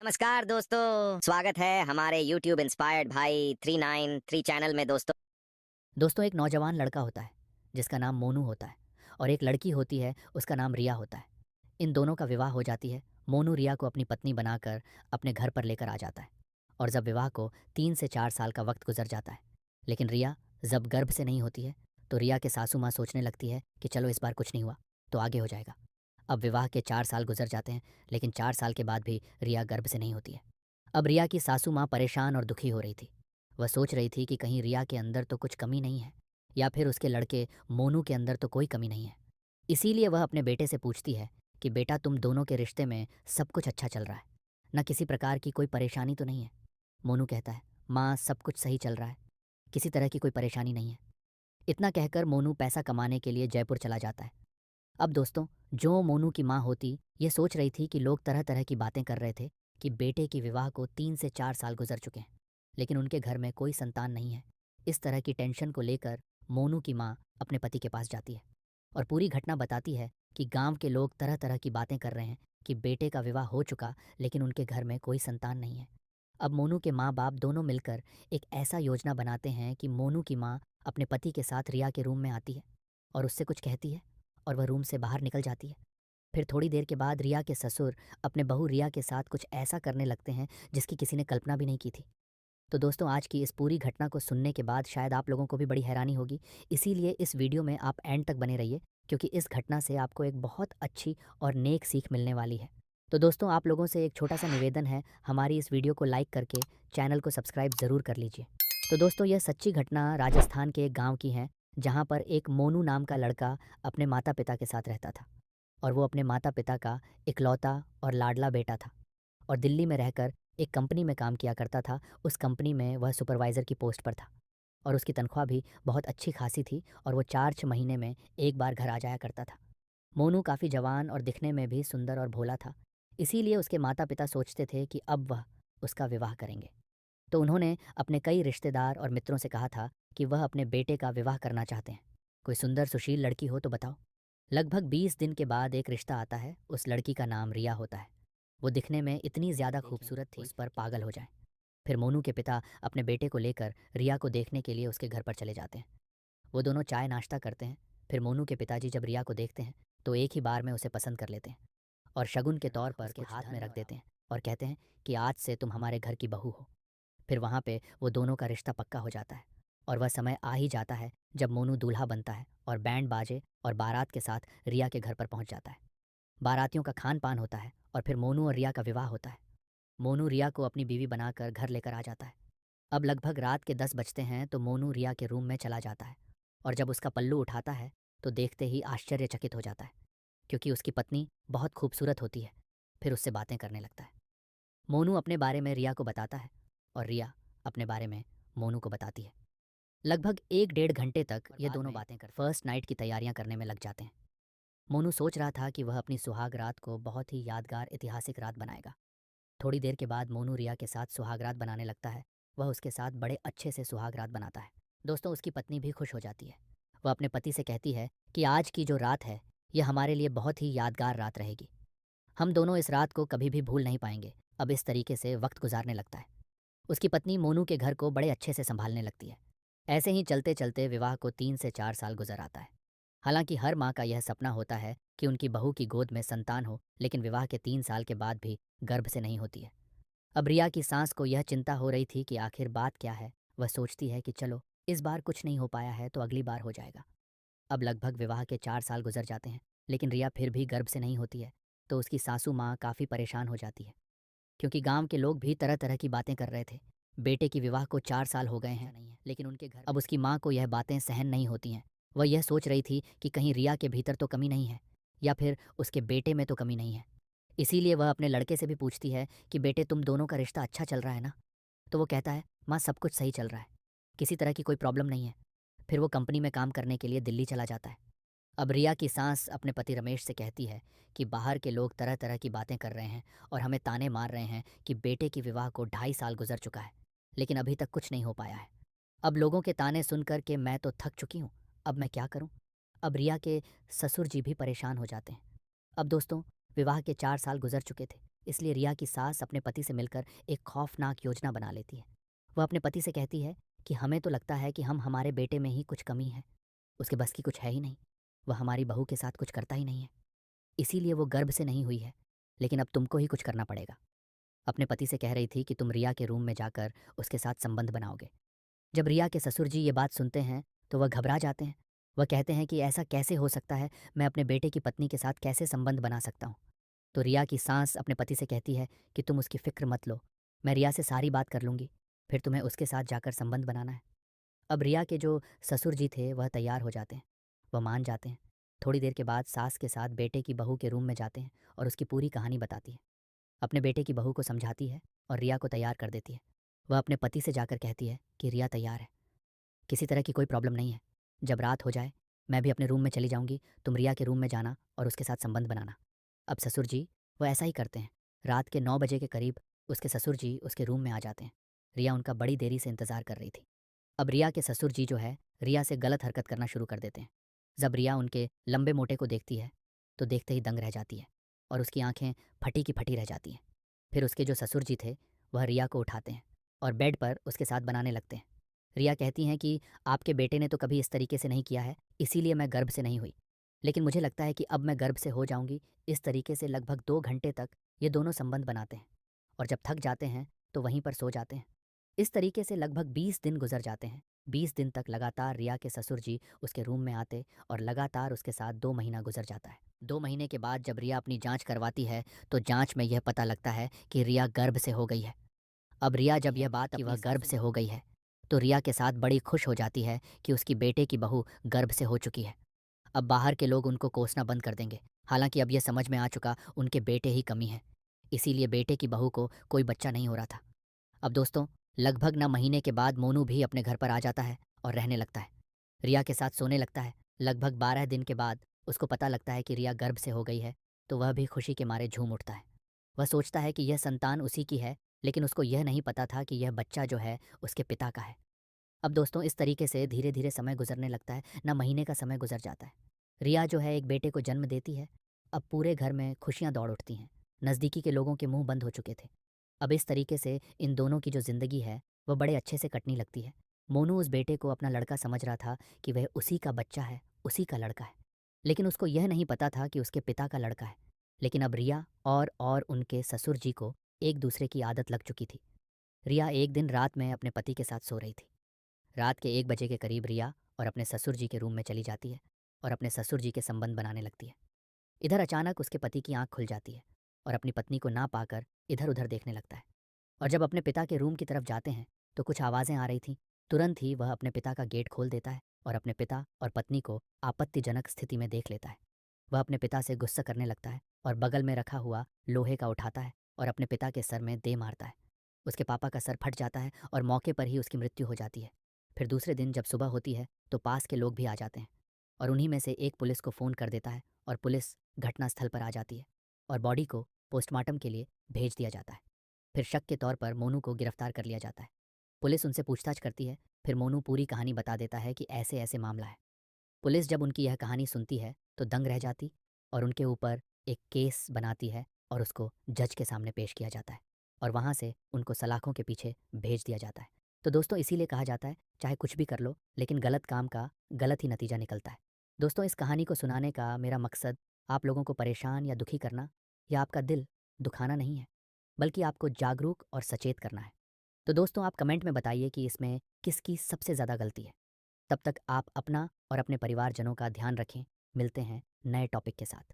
नमस्कार दोस्तों, स्वागत है हमारे YouTube इंस्पायर्ड भाई 393 चैनल में दोस्तों। दोस्तों एक नौजवान लड़का होता है जिसका नाम मोनू होता है और एक लड़की होती है उसका नाम रिया होता है। इन दोनों का विवाह हो जाती है। मोनू रिया को अपनी पत्नी बनाकर अपने घर पर लेकर आ जाता है और जब विवाह को 3 से 4 साल का वक्त गुजर जाता है, लेकिन रिया जब गर्भ से नहीं होती है तो रिया के सासू माँ सोचने लगती है कि चलो इस बार कुछ नहीं हुआ तो आगे हो जाएगा। अब विवाह के 4 साल गुजर जाते हैं, लेकिन 4 साल के बाद भी रिया गर्भ से नहीं होती है। अब रिया की सासू माँ परेशान और दुखी हो रही थी। वह सोच रही थी कि कहीं रिया के अंदर तो कुछ कमी नहीं है या फिर उसके लड़के मोनू के अंदर तो कोई कमी नहीं है। इसीलिए वह अपने बेटे से पूछती है कि बेटा तुम दोनों के रिश्ते में सब कुछ अच्छा चल रहा है न, किसी प्रकार की कोई परेशानी तो नहीं है। मोनू कहता है माँ सब कुछ सही चल रहा है, किसी तरह की कोई परेशानी नहीं है। इतना कहकर मोनू पैसा कमाने के लिए जयपुर चला जाता है। अब दोस्तों, जो मोनू की माँ होती ये सोच रही थी कि लोग तरह तरह की बातें कर रहे थे कि बेटे के विवाह को 3 से 4 साल गुजर चुके हैं, लेकिन उनके घर में कोई संतान नहीं है। इस तरह की टेंशन को लेकर मोनू की माँ अपने पति के पास जाती है और पूरी घटना बताती है कि गांव के लोग तरह तरह की बातें कर रहे हैं कि बेटे का विवाह हो चुका लेकिन उनके घर में कोई संतान नहीं है। अब मोनू के माँ बाप दोनों मिलकर एक ऐसा योजना बनाते हैं कि मोनू की माँ अपने पति के साथ रिया के रूम में आती है और उससे कुछ कहती है और वह रूम से बाहर निकल जाती है। फिर थोड़ी देर के बाद रिया के ससुर अपने बहू रिया के साथ कुछ ऐसा करने लगते हैं जिसकी किसी ने कल्पना भी नहीं की थी। तो दोस्तों, आज की इस पूरी घटना को सुनने के बाद शायद आप लोगों को भी बड़ी हैरानी होगी, इसीलिए इस वीडियो में आप एंड तक बने रहिए, क्योंकि इस घटना से आपको एक बहुत अच्छी और नेक सीख मिलने वाली है। तो दोस्तों, आप लोगों से एक छोटा सा निवेदन है, हमारी इस वीडियो को लाइक करके चैनल को सब्सक्राइब ज़रूर कर लीजिए। तो दोस्तों, यह सच्ची घटना राजस्थान के एक गाँव की है, जहाँ पर एक मोनू नाम का लड़का अपने माता पिता के साथ रहता था और वो अपने माता पिता का इकलौता और लाडला बेटा था और दिल्ली में रहकर एक कंपनी में काम किया करता था। उस कंपनी में वह सुपरवाइज़र की पोस्ट पर था और उसकी तनख्वाह भी बहुत अच्छी खासी थी और वो 4-6 महीने में एक बार घर आ जाया करता था। मोनू काफ़ी जवान और दिखने में भी सुंदर और भोला था, इसीलिए उसके माता पिता सोचते थे कि अब वह उसका विवाह करेंगे। तो उन्होंने अपने कई रिश्तेदार और मित्रों से कहा था कि वह अपने बेटे का विवाह करना चाहते हैं। कोई सुंदर सुशील लड़की हो तो बताओ। लगभग 20 दिन के बाद एक रिश्ता आता है। उस लड़की का नाम रिया होता है। वो दिखने में इतनी ज़्यादा खूबसूरत थी उस पर पागल हो जाए। फिर मोनू के पिता अपने बेटे को लेकर रिया को देखने के लिए उसके घर पर चले जाते हैं। वो दोनों चाय नाश्ता करते हैं। फिर मोनू के पिताजी जब रिया को देखते हैं तो एक ही बार में उसे पसंद कर लेते हैं और शगुन के तौर पर उसके हाथ में रख देते हैं और कहते हैं कि आज से तुम हमारे घर की बहू हो। फिर वहाँ पे वो दोनों का रिश्ता पक्का हो जाता है और वह समय आ ही जाता है जब मोनू दूल्हा बनता है और बैंड बाजे और बारात के साथ रिया के घर पर पहुँच जाता है। बारातियों का खान पान होता है और फिर मोनू और रिया का विवाह होता है। मोनू रिया को अपनी बीवी बनाकर घर लेकर आ जाता है। अब लगभग रात के 10 बजते हैं तो मोनू रिया के रूम में चला जाता है और जब उसका पल्लू उठाता है तो देखते ही आश्चर्यचकित हो जाता है, क्योंकि उसकी पत्नी बहुत खूबसूरत होती है। फिर उससे बातें करने लगता है। मोनू अपने बारे में रिया को बताता है और रिया अपने बारे में मोनू को बताती है। लगभग 1-1.5 घंटे तक ये दोनों बातें कर फर्स्ट नाइट की तैयारियां करने में लग जाते हैं। मोनू सोच रहा था कि वह अपनी सुहाग रात को बहुत ही यादगार ऐतिहासिक रात बनाएगा। थोड़ी देर के बाद मोनू रिया के साथ सुहाग रात बनाने लगता है। वह उसके साथ बड़े अच्छे से सुहाग रात बनाता है। दोस्तों, उसकी पत्नी भी खुश हो जाती है। वह अपने पति से कहती है कि आज की जो रात है यह हमारे लिए बहुत ही यादगार रात रहेगी। हम दोनों इस रात को कभी भी भूल नहीं पाएंगे। अब इस तरीके से वक्त गुजारने लगता है। उसकी पत्नी मोनू के घर को बड़े अच्छे से संभालने लगती है। ऐसे ही चलते चलते विवाह को 3 से 4 साल गुजर आता है। हालांकि हर माँ का यह सपना होता है कि उनकी बहू की गोद में संतान हो, लेकिन विवाह के 3 साल के बाद भी गर्भ से नहीं होती है। अब रिया की सांस को यह चिंता हो रही थी कि आखिर बात क्या है। वह सोचती है कि चलो इस बार कुछ नहीं हो पाया है तो अगली बार हो जाएगा। अब लगभग विवाह के 4 साल गुजर जाते हैं, लेकिन रिया फिर भी गर्भ से नहीं होती है। तो उसकी सासू माँ काफ़ी परेशान हो जाती है, क्योंकि गांव के लोग भी तरह तरह की बातें कर रहे थे। बेटे की विवाह को 4 साल हो गए हैं, लेकिन उनके घर अब उसकी माँ को यह बातें सहन नहीं होती हैं। वह यह सोच रही थी कि कहीं रिया के भीतर तो कमी नहीं है या फिर उसके बेटे में तो कमी नहीं है। इसीलिए वह अपने लड़के से भी पूछती है कि बेटे तुम दोनों का रिश्ता अच्छा चल रहा है ना। तो वो कहता है माँ सब कुछ सही चल रहा है, किसी तरह की कोई प्रॉब्लम नहीं है। फिर वो कंपनी में काम करने के लिए दिल्ली चला जाता है। अब रिया की सास अपने पति रमेश से कहती है कि बाहर के लोग तरह तरह की बातें कर रहे हैं और हमें ताने मार रहे हैं कि बेटे की विवाह को 2.5 साल गुजर चुका है, लेकिन अभी तक कुछ नहीं हो पाया है। अब लोगों के ताने सुनकर के मैं तो थक चुकी हूँ। अब मैं क्या करूँ। अब रिया के ससुर जी भी परेशान हो जाते हैं। अब दोस्तों, विवाह के 4 साल गुजर चुके थे, इसलिए रिया की सास अपने पति से मिलकर एक खौफनाक योजना बना लेती है। वह अपने पति से कहती है कि हमें तो लगता है कि हम हमारे बेटे में ही कुछ कमी है, उसके बस की कुछ है ही नहीं, वह हमारी बहू के साथ कुछ करता ही नहीं है, इसीलिए वो गर्भ से नहीं हुई है, लेकिन अब तुमको ही कुछ करना पड़ेगा। अपने पति से कह रही थी कि तुम रिया के रूम में जाकर उसके साथ संबंध बनाओगे। जब रिया के ससुर जी ये बात सुनते हैं तो वह घबरा जाते हैं। वह कहते हैं कि ऐसा कैसे हो सकता है, मैं अपने बेटे की पत्नी के साथ कैसे संबंध बना सकता हूँ। तो रिया की सास अपने पति से कहती है कि तुम उसकी फिक्र मत लो, मैं रिया से सारी बात कर लूँगी, फिर तुम्हें उसके साथ जाकर संबंध बनाना है। अब रिया के जो ससुर जी थे वह तैयार हो जाते हैं, वह मान जाते हैं। थोड़ी देर के बाद सास के साथ बेटे की बहू के रूम में जाते हैं और उसकी पूरी कहानी बताती है। अपने बेटे की बहू को समझाती है और रिया को तैयार कर देती है। वह अपने पति से जाकर कहती है कि रिया तैयार है, किसी तरह की कोई प्रॉब्लम नहीं है। जब रात हो जाए मैं भी अपने रूम में चली जाऊंगी, तुम रिया के रूम में जाना और उसके साथ संबंध बनाना। अब ससुर जी वो ऐसा ही करते हैं। रात के 9 बजे के करीब उसके ससुर जी उसके रूम में आ जाते हैं। रिया उनका बड़ी देरी से इंतज़ार कर रही थी। अब रिया के ससुर जी जो है रिया से गलत हरकत करना शुरू कर देते हैं। जब रिया उनके लंबे मोटे को देखती है तो देखते ही दंग रह जाती है और उसकी आंखें फटी की फटी रह जाती हैं। फिर उसके जो ससुर जी थे वह रिया को उठाते हैं और बेड पर उसके साथ बनाने लगते हैं। रिया कहती हैं कि आपके बेटे ने तो कभी इस तरीके से नहीं किया है, इसीलिए मैं गर्भ से नहीं हुई। लेकिन मुझे लगता है कि अब मैं गर्भ से हो जाऊंगी। इस तरीके से लगभग 2 घंटे तक ये दोनों संबंध बनाते हैं और जब थक जाते हैं तो वहीं पर सो जाते हैं। इस तरीके से लगभग 20 दिन गुजर जाते हैं। 20 दिन तक लगातार रिया के ससुर जी उसके रूम में आते और लगातार उसके साथ 2 महीना गुजर जाता है। 2 महीने के बाद जब रिया अपनी जांच करवाती है तो जांच में यह पता लगता है कि रिया गर्भ से हो गई है। अब रिया जब यह बात कि वह गर्भ से हो गई है तो रिया के साथ बड़ी खुश हो जाती है कि उसकी बेटे की बहू गर्भ से हो चुकी है। अब बाहर के लोग उनको कोसना बंद कर देंगे। हालांकि अब यह समझ में आ चुका उनके बेटे ही कमी है, इसीलिए बेटे की बहू को कोई बच्चा नहीं हो रहा था। अब दोस्तों, लगभग न महीने के बाद मोनू भी अपने घर पर आ जाता है और रहने लगता है। रिया के साथ सोने लगता है। लगभग 12 दिन के बाद उसको पता लगता है कि रिया गर्भ से हो गई है तो वह भी खुशी के मारे झूम उठता है। वह सोचता है कि यह संतान उसी की है, लेकिन उसको यह नहीं पता था कि यह बच्चा जो है उसके पिता का है। अब दोस्तों, इस तरीके से धीरे धीरे समय गुजरने लगता है। न महीने का समय गुजर जाता है। रिया जो है एक बेटे को जन्म देती है। अब पूरे घर में खुशियां दौड़ उठती हैं। नज़दीकी के लोगों के मुंह बंद हो चुके थे। अब इस तरीके से इन दोनों की जो ज़िंदगी है वह बड़े अच्छे से कटने लगती है। मोनू उस बेटे को अपना लड़का समझ रहा था कि वह उसी का बच्चा है, उसी का लड़का है। लेकिन उसको यह नहीं पता था कि उसके पिता का लड़का है। लेकिन अब रिया और उनके ससुर जी को एक दूसरे की आदत लग चुकी थी। रिया एक दिन रात में अपने पति के साथ सो रही थी। रात के 1 बजे के करीब रिया और अपने ससुर जी के रूम में चली जाती है और अपने ससुर जी के संबंध बनाने लगती है। इधर अचानक उसके पति की आंख खुल जाती है और अपनी पत्नी को ना पाकर इधर उधर देखने लगता है। और जब अपने पिता के रूम की तरफ जाते हैं तो कुछ आवाज़ें आ रही थीं। तुरंत ही वह अपने पिता का गेट खोल देता है और अपने पिता और पत्नी को आपत्तिजनक स्थिति में देख लेता है। वह अपने पिता से गुस्सा करने लगता है और बगल में रखा हुआ लोहे का उठाता है और अपने पिता के सर में दे मारता है। उसके पापा का सर फट जाता है और मौके पर ही उसकी मृत्यु हो जाती है। फिर दूसरे दिन जब सुबह होती है तो पास के लोग भी आ जाते हैं और उन्हीं में से एक पुलिस को फ़ोन कर देता है और पुलिस घटनास्थल पर आ जाती है और बॉडी को पोस्टमार्टम के लिए भेज दिया जाता है। फिर शक के तौर पर मोनू को गिरफ्तार कर लिया जाता है। पुलिस उनसे पूछताछ करती है। फिर मोनू पूरी कहानी बता देता है कि ऐसे ऐसे मामला है। पुलिस जब उनकी यह कहानी सुनती है तो दंग रह जाती और उनके ऊपर एक केस बनाती है और उसको जज के सामने पेश किया जाता है और वहाँ से उनको सलाखों के पीछे भेज दिया जाता है। तो दोस्तों, इसीलिए कहा जाता है चाहे कुछ भी कर लो लेकिन गलत काम का गलत ही नतीजा निकलता है। दोस्तों, इस कहानी को सुनाने का मेरा मकसद आप लोगों को परेशान या दुखी करना या आपका दिल दुखाना नहीं है, बल्कि आपको जागरूक और सचेत करना है। तो दोस्तों, आप कमेंट में बताइए कि इसमें किसकी सबसे ज़्यादा गलती है। तब तक आप अपना और अपने परिवारजनों का ध्यान रखें। मिलते हैं नए टॉपिक के साथ।